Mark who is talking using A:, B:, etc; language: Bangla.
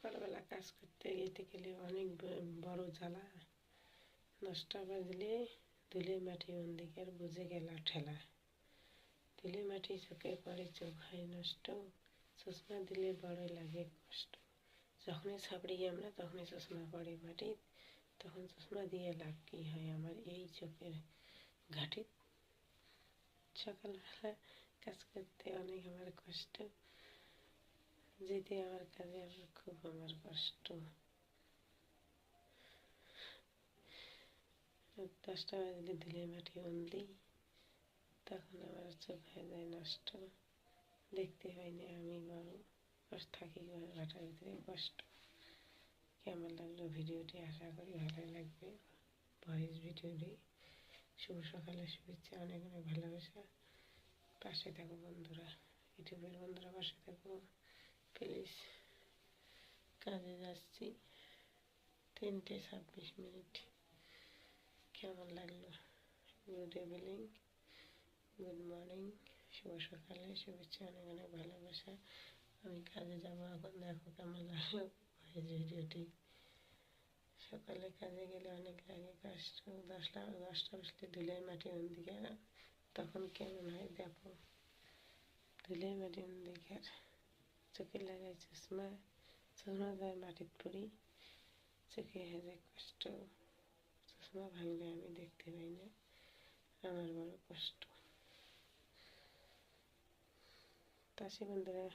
A: সকালবেলা কাজ করতে যেতে গেলে অনেক বড় জ্বালা। 10টা বাজলে ধুলে মাটি অন্দিকের বুঝে গেল ঠেলা। ধুলে মাটি চোখে পড়ে, চোখ হয় নষ্ট। চশমা দিলে বড় লাগে কষ্ট। যখনই ছাপড়ি আমরা তখনই চশমা পড়ে মাটি। তখন চশমা দিয়ে লাভ কী হয় আমার এই চোখের ঘাটে। সকালবেলা কাজ করতে অনেক আমার কষ্ট, যেতে আমার কাজে আমার খুব আমার কষ্ট। 10টা বাজলে ধুলে মাটি অন্দি, তখন আমার চোখ হয়ে যায় নষ্ট। দেখতে পাই না আমি বড় কষ্ট, থাকি ঘাটার ভিতরে কষ্ট। কেমন লাগলো ভিডিওটি? আশা করি ভালো লাগবে। ভয়েস ভিডিওটি। শুভ সকালের শুভেচ্ছা, অনেক অনেক ভালোবাসা। পাশে থাকো বন্ধুরা, ইউটিউবের বন্ধুরা পাশে থাকো প্লিজ। কাজে যাচ্ছি, 3:26। কেমন লাগলো? গুড ইভিনিং, গুড মর্নিং, শুভ সকালে শুভেচ্ছা, অনেক অনেক ভালোবাসা। আমি কাজে যাবো এখন। দেখো কেমন লাগলো ভয়েস ভিডিওটি। সকালে কাজে গেলে অনেক লাগে কষ্ট। 10টা বসলে ধুলে মাটি অন্দিকে, তখন কেমন হয় দেখো। ধুলে মাটি অন্দিকার চোখে লাগাই চশমা, চশমা দেয় মাটির পড়ি, চোখে হয়ে যায় কষ্ট। চশমা ভাঙলে আমি দেখতে পাই না, আমার বড় কষ্ট। তাসি বন্ধুরা।